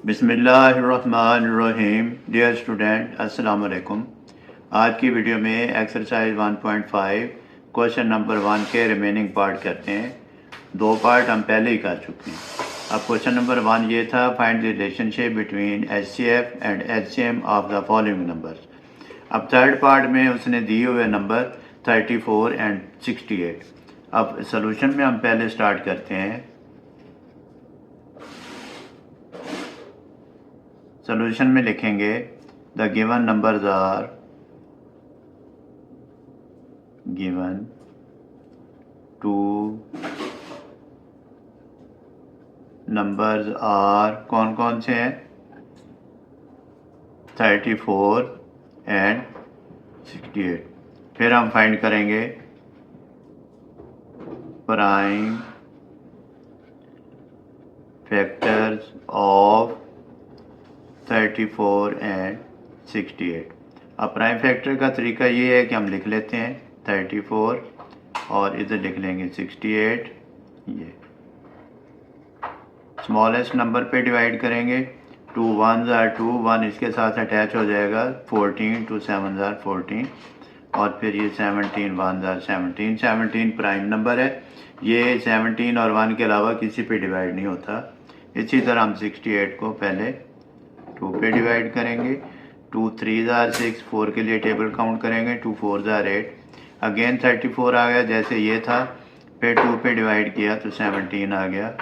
बिस्मिल्लाहिर्रहमानिर्रहीम। Dear student, अस्सलाम वालेकुम। आज की वीडियो में एक्सरसाइज 1.5 क्वेश्चन नंबर 1 के रिमेनिंग पार्ट करते हैं। 2 पार्ट हम पहले ही कर चुके हैं। अब क्वेश्चन नंबर 1 ये था, find the relationship between HCF and HCM of the following numbers. अब थर्ड पार्ट में उसने दिए हुए नंबर 34 एंड 68। अब सोल्यूशन में हम पहले स्टार्ट करते हैं। सोल्यूशन में लिखेंगे the given numbers are given two numbers are कौन कौन से हैं 34 एंड 68। फिर हम फाइंड करेंगे प्राइम फैक्टर्स ऑफ 34 एंड 68। अब प्राइम फैक्टर का तरीका ये है कि हम लिख लेते हैं 34 और इधर लिख लेंगे 68। ये स्मॉलेस्ट नंबर पे डिवाइड करेंगे। 2 1s are 2, 1 इसके साथ अटैच हो जाएगा। 14 2 7s are 14 और फिर ये 17 1s are 17। 17 प्राइम नंबर है। ये 17 और 1 के अलावा किसी पे डिवाइड नहीं होता। इसी तरह हम 68 को पहले 2 पे डिवाइड करेंगे। 2 3s are 6, 4 के लिए टेबल काउंट करेंगे। 2 4s are 8। अगेन 34 आ गया जैसे ये था, फिर 2 पे डिवाइड किया तो 17 आ गया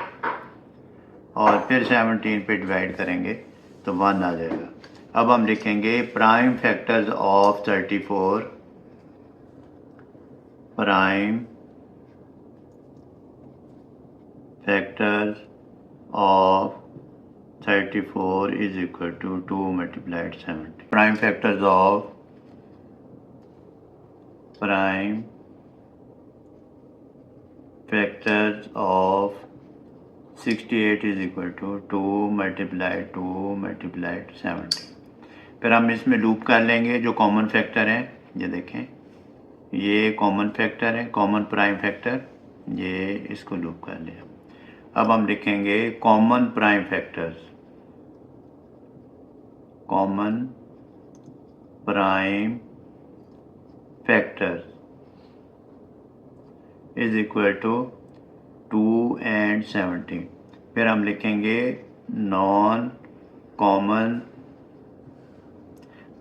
और फिर 17 पे डिवाइड करेंगे तो 1 आ जाएगा। अब हम लिखेंगे prime factors of 34। Prime factors of 34 is equal to 2 multiplied 70। Prime factors of prime factors of 68 is equal to 2 multiplied 70। फिर हम इसमें लूप कर लेंगे जो कॉमन फैक्टर हैं। ये देखें, ये कॉमन फैक्टर है, कॉमन प्राइम फैक्टर, ये इसको लूप कर लिया। अब हम लिखेंगे common prime factors. Common prime factors is equal to 2 and 17। फिर हम लिखेंगे non common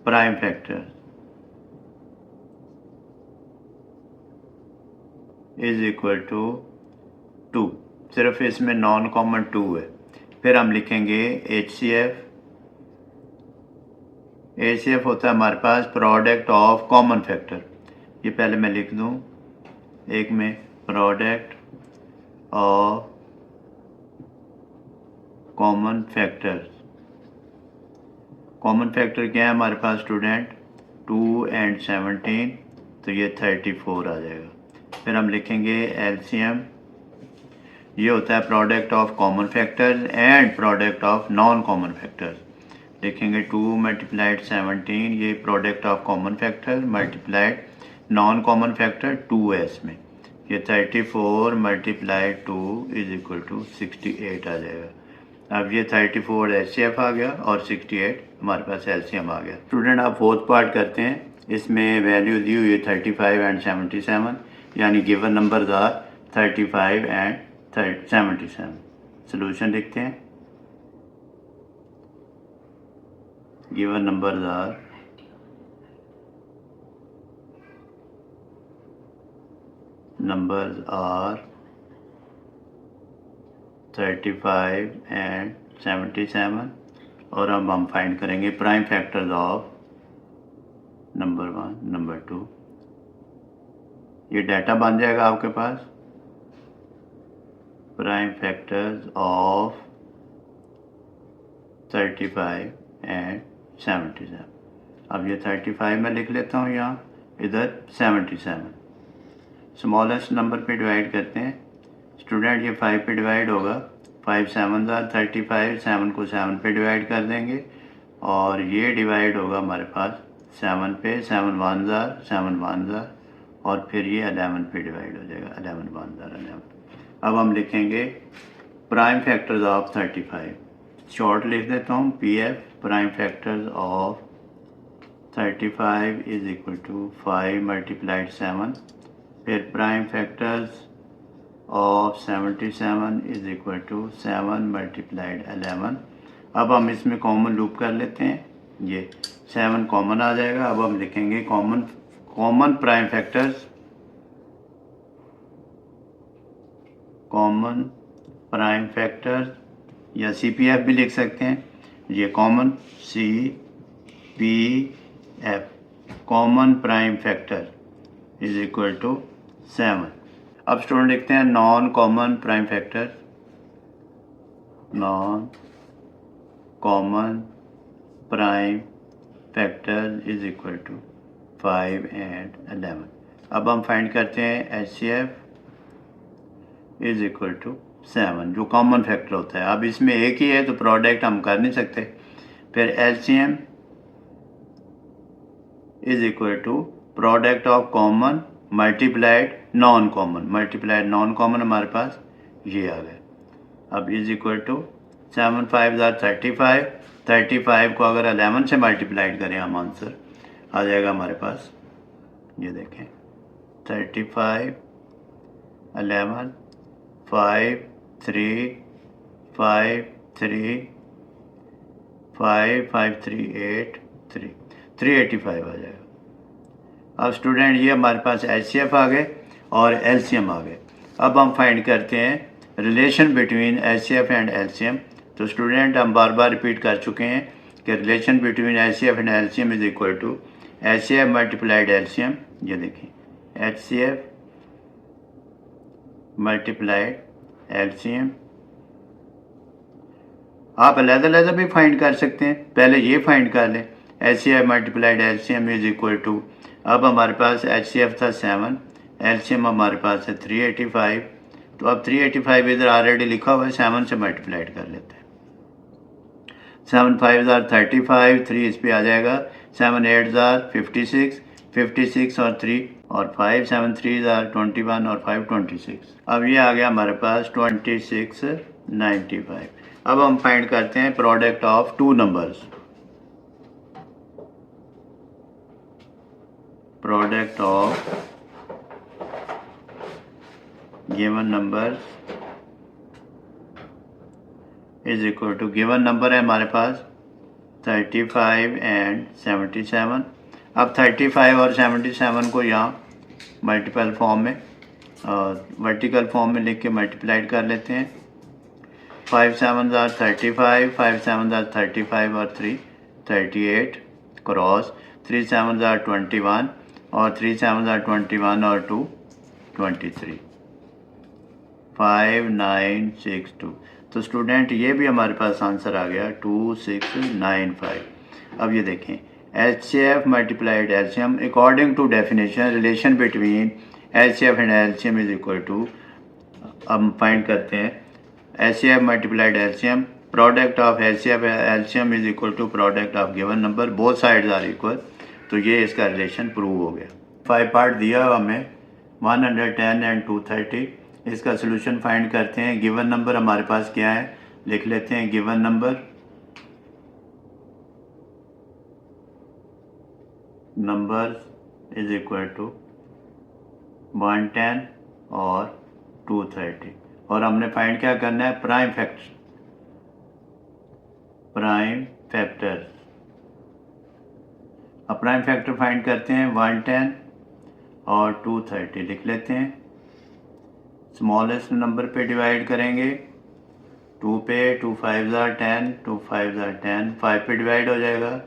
prime factor is equal to 2। सिर्फ इसमें नॉन कॉमन 2 है। फिर हम लिखेंगे HCF। HCF होता है हमारे पास प्रोडक्ट ऑफ कॉमन फैक्टर। ये पहले मैं लिख दूं एक में, product of common factors. Common factor क्या है हमारे पास स्टूडेंट? 2 एंड 17, तो ये 34 आ जाएगा। फिर हम लिखेंगे LCM। ये होता है product of common factors and product of non common factors. लिखेंगे 2 मल्टीप्लाइड 17, ये product of common factor multiplied non common factor 2 है इसमें। ये 34 मल्टीप्लाइड 2 इज इक्वल टू 68 आ जाएगा। अब ये 34 HCF आ गया और 68 हमारे पास LCM आ गया। स्टूडेंट आप फोर्थ पार्ट करते हैं। इसमें वैल्यू दी हुई है 35 एंड 77, यानी given numbers are 35 and 77। Solution लिखते हैं। Given numbers are numbers are 35 and 77 और अब हम फाइंड करेंगे prime factors of number 1 number 2। ये डाटा बन जाएगा आपके पास, प्राइम फैक्टर्स ऑफ 35 एंड 77। अब ये 35 में लिख लेता हूँ यहाँ, इधर 77। स्मॉलेस्ट नंबर पे डिवाइड करते हैं स्टूडेंट। ये 5 पे डिवाइड होगा। 5 7s are 35, 7 को 7 पे डिवाइड कर देंगे और ये डिवाइड होगा हमारे पास 7 पे। 7 1s are 7 1s are और फिर ये 11 पे डिवाइड हो जाएगा। 11 1s are 11। अब हम लिखेंगे प्राइम फैक्टर्स ऑफ 35। शॉर्ट लिख देता हूँ, P F prime factors of 35 is equal to 5 multiplied 7, फिर prime factors of 77 is equal to 7 multiplied 11। अब हम इसमें कॉमन लूप कर लेते हैं, ये 7 कॉमन आ जाएगा। अब हम लिखेंगे common prime factors, common prime factors या CPF भी लिख सकते हैं, ये common CPF common prime factor is equal to 7। अब स्टूडेंट लिखते हैं non common prime factor, non common prime factor is equal to 5 and 11। अब हम फाइंड करते हैं HCF इज इक्वल टू 7 जो कॉमन फैक्टर होता है। अब इसमें एक ही है तो प्रोडक्ट हम कर नहीं सकते। फिर LCM is equal to product of common multiplied non common, multiplied non common हमारे पास ये आ गया। अब इज इक्वल टू 7 5 35, 35 को अगर 11 से मल्टीप्लाइड करें हम आंसर आ जाएगा हमारे पास, ये देखें 35 11 5 3 5 3 5 5 3 8 3 385 आ जाएगा। अब स्टूडेंट ये हमारे पास HCF आ गए और LCM आ गए। अब हम फाइंड करते हैं relation between HCF and LCM। तो स्टूडेंट हम बार बार रिपीट कर चुके हैं कि relation between HCF and LCM is equal to HCF multiplied LCM। ये देखिए HCF मल्टीप्लाइड LCM। आप अलग-अलग भी फाइंड कर सकते हैं, पहले ये फाइंड कर लें HCF multiplied LCM is equal to, अब हमारे पास HCF था 7, LCM हमारे पास है 385। तो अब 385 इधर ऑलरेडी लिखा हुआ है, 7 से मल्टीप्लाइड कर लेते हैं। 7 5 35, 3 इस पे आ जाएगा, 7 8 56, 56 और 3 और 5, 7 3 21 और 5 26। अब ये आ गया हमारे पास 2695। अब हम फाइंड करते हैं product of two numbers, product of given number is equal to, given number है हमारे पास 35 and 77। अब 35 और 77 को यहाँ मल्टीपल फॉर्म में वर्टिकल फॉर्म में लिख के मल्टीप्लाइड कर लेते हैं। 5 7 35, 5 7 35 और 3 38 क्रॉस 3 7 21 और 3 7 21 और 2 23 5962। तो स्टूडेंट ये भी हमारे पास आंसर आ गया 2695। अब ये देखें HCF multiplied LCM according to definition relation between HCF and LCM is equal to, हम फाइंड करते हैं HCF multiplied LCM, product of HCF LCM is equal to product of given number, both sides are equal. तो ये इसका relation prove हो गया। 5 part दिया हमें 110 एंड 230। इसका सोल्यूशन फाइंड करते हैं। गिवन नंबर हमारे पास क्या है, लिख लेते हैं given number is equal to 110 और 230 और हमने फाइंड क्या करना है, प्राइम फैक्टर। अब प्राइम फैक्टर फाइंड करते हैं 110 और 230 लिख लेते हैं। स्मॉलेस्ट नंबर पे डिवाइड करेंगे, 2 पे 2 5 10, 2 5 10, 5 पे डिवाइड हो जाएगा,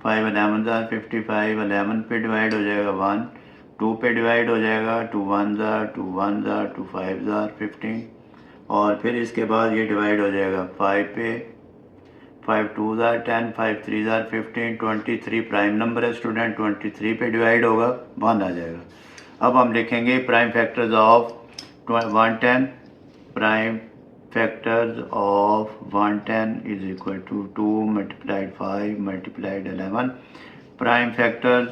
5 11 55, 11 पे डिवाइड हो जाएगा 1, 2 पे डिवाइड हो जाएगा, 2 1 2 1 2 5 15 और फिर इसके बाद ये डिवाइड हो जाएगा 5 पे, 5 2 10, 5 3 15, 23 प्राइम नंबर है स्टूडेंट, 23 पे डिवाइड होगा 1 आ जाएगा। अब हम लिखेंगे prime factors of 110, prime factors of 110 is equal to 2 multiplied 5 multiplied 11, prime factors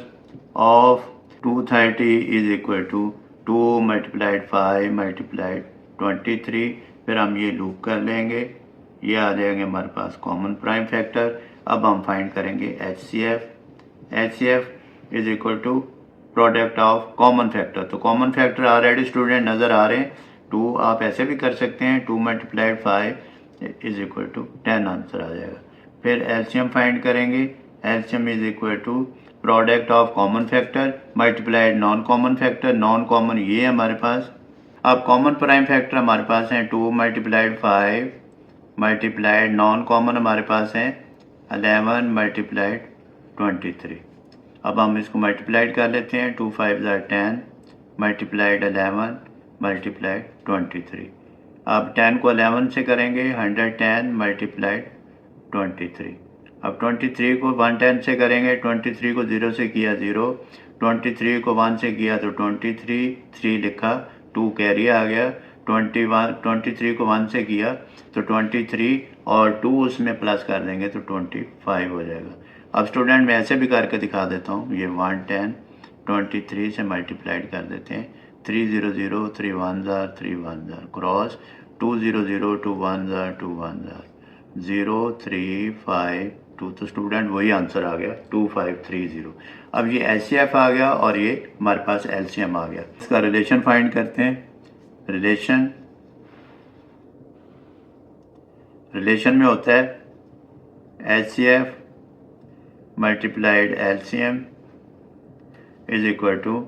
of 230 is equal to 2 multiplied 5 multiplied 23। फिर हम ये लूप कर लेंगे ये आ जाएंगे हमारे पास कॉमन प्राइम फैक्टर। अब हम फाइंड करेंगे HCF is equal to product of common factor. तो कॉमन फैक्टर ऑलरेडी स्टूडेंट नज़र आ रहे हैं, 2। आप ऐसे भी कर सकते हैं, 2 × 5 इज इक्वल टू 10 आंसर आ जाएगा। फिर एलसीएम फाइंड करेंगे, LCM is equal to product of common factor multiplied non common factor. Non common ये है हमारे पास। अब कॉमन प्राइम फैक्टर हमारे पास हैं 2 × 5 मल्टीप्लाइड नॉन कॉमन हमारे पास हैं 11 × 23। अब हम इसको मल्टीप्लाइड कर लेते हैं, 2 × 5 = 10 मल्टीप्लाइड 11 मल्टीप्लाइड 23। अब 10 को 11 से करेंगे, 110 मल्टीप्लाइड 23। अब 23 को 110 से करेंगे, 23 को 0 से किया 0, 23 को 1 से किया तो 23, 3 लिखा, 2 कैरी आ गया, 23 को 1 से किया तो 23 और 2 उसमें प्लस कर देंगे तो 25 हो जाएगा। अब स्टूडेंट मैं ऐसे भी करके दिखा देता हूँ, ये 110 23 से मल्टीप्लाइड कर देते हैं, 3 0 0 3 1 3 1 क्रॉस 2 0 0 2 1 2 1 0 3 5 2। तो स्टूडेंट वही आंसर आ गया 2530। अब ये HCF आ गया और ये हमारे पास LCM आ गया। इसका रिलेशन फाइंड करते हैं। रिलेशन में होता है HCF multiplied LCM is equal to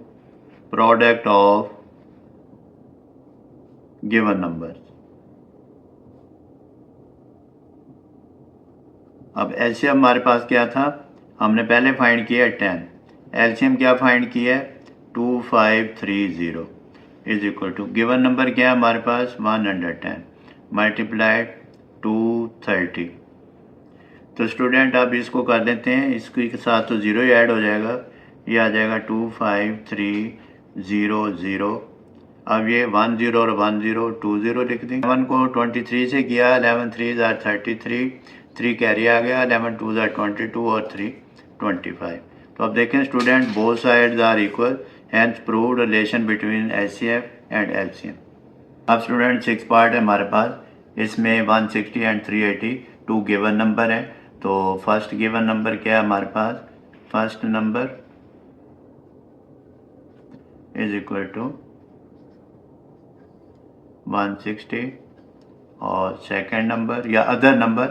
product of given number. अब LCM हमारे पास क्या था, हमने पहले फाइंड किया 10। LCM क्या फाइंड किया है, 2530 is equal to given number क्या है हमारे पास 110 मल्टीप्लाइड 230। तो स्टूडेंट आप इसको कर लेते हैं, इसके साथ तो 0 ही ऐड हो जाएगा, ये आ जाएगा 25300। अब ये 10 और 10 20 लिख देंगे। 11 को 23 से किया, 11 3 = 33, 3 कैरी आ गया, 11 2 = 22 और 3 25। तो अब देखें student, both sides are equal, hence proved relation between HCF and LCM। अब स्टूडेंट 6 पार्ट है हमारे पास, इसमें 160 एंड 380 2 गिवन नंबर है। तो फर्स्ट गिवन नंबर क्या है हमारे पास, first number is equal to 160 और सेकंड नंबर या अदर नंबर,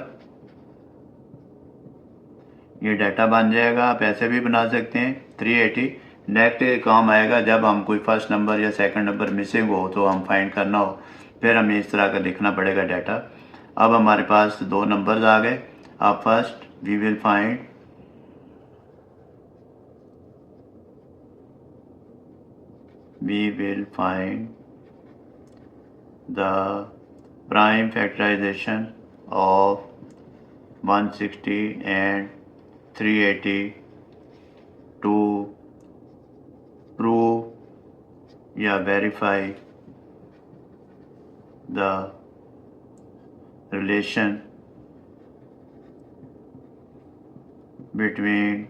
ये डाटा बन जाएगा। आप ऐसे भी बना सकते हैं 380। नेक्स्ट काम आएगा जब हम कोई फर्स्ट नंबर या सेकंड नंबर मिसिंग हो तो हम फाइंड करना हो, फिर हमें इस तरह का लिखना पड़ेगा डाटा। अब हमारे पास 2 नंबर्स आ गए। अब first we will find the prime factorization of 160 and 380 to prove या verify the relation between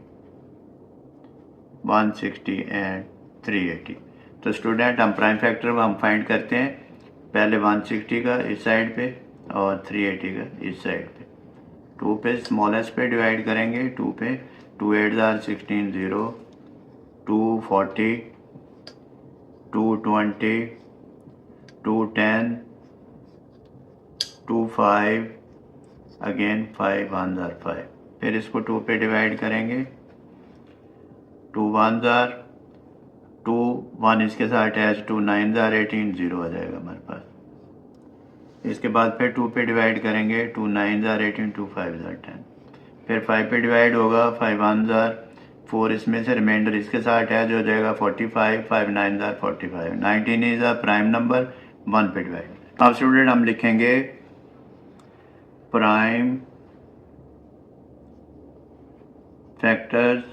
160 and 380। तो स्टूडेंट हम प्राइम फैक्टर हम फाइंड करते हैं, पहले 160 का इस साइड पे और 380 का इस साइड पे। 2 पे स्मॉलेस्ट पे डिवाइड करेंगे, 2 पे 2 8 = 16 0 240 220 210 25 अगेन 5 1 = 5। फिर इसको 2 पे डिवाइड करेंगे, 2 1 = 2 1 इसके साथ अटैच, 2 9 = 18 0 आ जाएगा हमारे पास। इसके बाद फिर 2 पे डिवाइड करेंगे, 2 9 = 18 2 5 = 10। फिर 5 पे डिवाइड होगा, 5 1 = 4 इसमें से रिमाइंडर इसके साथ अटैच हो जाएगा 45 5 9 = 45। 19 इज अ प्राइम नंबर, 1 पे डिवाइड। अब स्टूडेंट हम लिखेंगे prime factors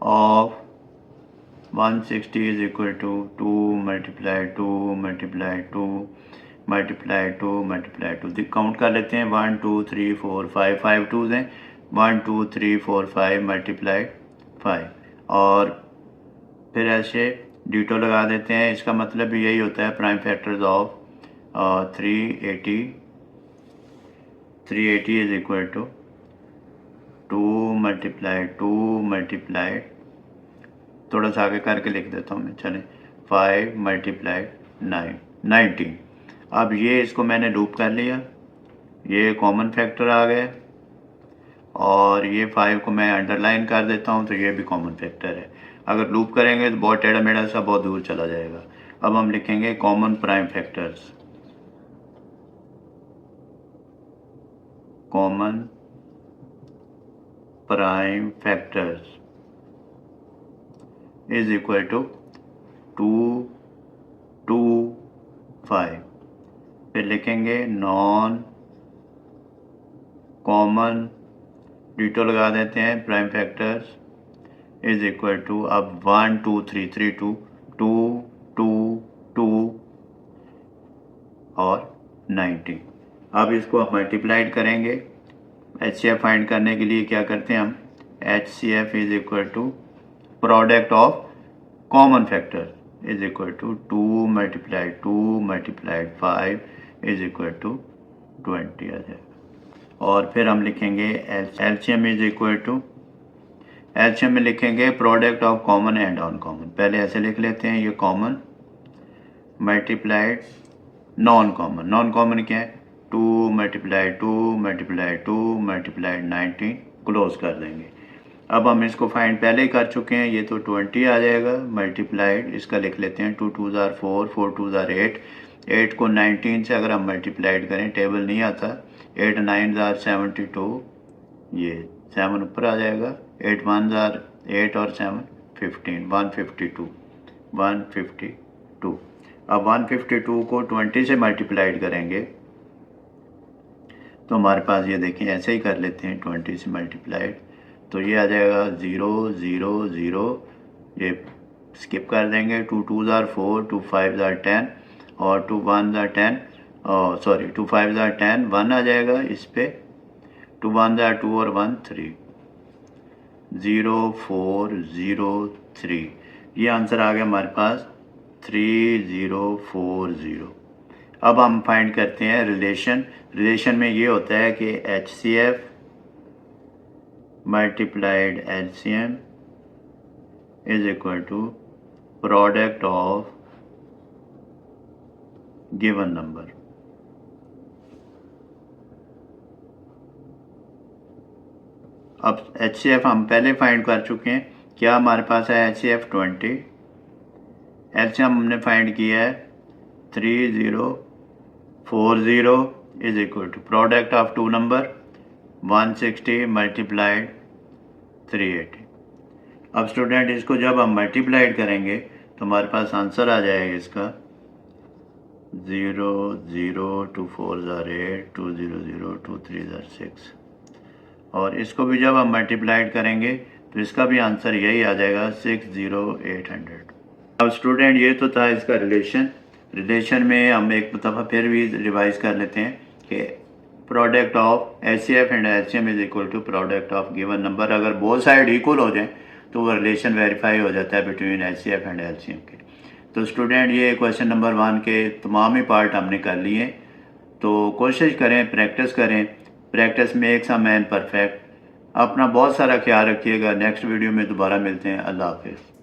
of 160 is equal to 2 × 2 × 2 × 2 × 2। Count कर लेते हैं, 1 2 3 4 5 5 2s हैं, 1 2 3 4 5 × 5 और फिर ऐसे डिटो लगा देते हैं। इसका मतलब भी यही होता है prime factors of 380 380 is equal to 2 multiplied थोड़ा सा आगे करके लिख देता हूँ मैं, चलें 5 मल्टीप्लाइड 19। अब ये इसको मैंने लूप कर लिया, ये कॉमन फैक्टर आ गए, और ये 5 को मैं अंडरलाइन कर देता हूँ तो ये भी कॉमन फैक्टर है। अगर लूप करेंगे तो बहुत टेढ़ा मेढ़ा सा बहुत दूर चला जाएगा। अब हम लिखेंगे common prime factors, common prime factors is equal to 2 2 5। फिर लिखेंगे नॉन कॉमन, डिटो लगा देते हैं, prime factors is equal to, अब 1 2 3 3 2 2 2 2 और 90। अब इसको हम मल्टीप्लाइड करेंगे। HCF फाइंड करने के लिए क्या करते हैं हम, HCF is equal to product of common factor is equal to 2 multiplied 5 is equal to 20 आ जाएगा। और फिर हम लिखेंगे LCM is equal to, LCM में लिखेंगे product of common and non common. पहले ऐसे लिख लेते हैं, ये common multiplied non common. Non common क्या है, 2 मल्टीप्लाइड 19, क्लोज कर देंगे। अब हम इसको फाइंड पहले ही कर चुके हैं, ये तो 20 आ जाएगा मल्टीप्लाइड, इसका लिख लेते हैं 2 2 ज़ार 4 4 2 ज़ार 8। 8 को 19 से अगर हम मल्टीप्लाइड करें, टेबल नहीं आता, 8 9 ज़ार 72, ये 7 ऊपर आ जाएगा, 8 1 ज़ार 8 और 7 15, 152। अब 152 को 20 से मल्टीप्लाइड करेंगे तो हमारे पास ये देखें, ऐसे ही कर लेते हैं 20 से मल्टीप्लाइड, तो ये आ जाएगा 0 0 0, ये स्किप कर देंगे, 2 2 ज़ार 4 2 5 ज़ार 10 और 2 1 ज़ार 10, सॉरी 2 5 ज़ार 10, 1 आ जाएगा इस पे, 2 1 ज़ार 2 और 1 3, 0 4 0 3, ये आंसर आ गया हमारे पास 3040। अब हम फाइंड करते हैं रिलेशन। रिलेशन में ये होता है कि HCF multiplied LCM is equal to product of given number. अब HCF हम पहले फाइंड कर चुके हैं, क्या हमारे पास है HCF 20, LCM हमने फाइंड किया है 3040 is equal to product of two number 160 multiplied 380। अब स्टूडेंट इसको जब हम मल्टीप्लाइड करेंगे तो हमारे पास आंसर आ जाएगा इसका 0 0 2 4 ज़ार 8 2 0 0 2 3 ज़ार 6, और इसको भी जब हम मल्टीप्लाइड करेंगे तो इसका भी आंसर यही आ जाएगा 60800। अब स्टूडेंट ये तो था इसका रिलेशन में हम एक दफ़ा फिर भी रिवाइज कर लेते हैं कि product of HCF and LCM is equal to product of given number. अगर बोथ साइड इक्वल हो जाए तो वो रिलेशन वेरीफाई हो जाता है बिटवीन HCF एंड LCM के। तो स्टूडेंट ये क्वेश्चन नंबर 1 के तमाम ही पार्ट हमने कर लिए, तो कोशिश करें, प्रैक्टिस करें, practice makes a man perfect. अपना बहुत सारा ख्याल रखिएगा। नेक्स्ट वीडियो में दोबारा मिलते हैं। अल्लाह हाफिज़।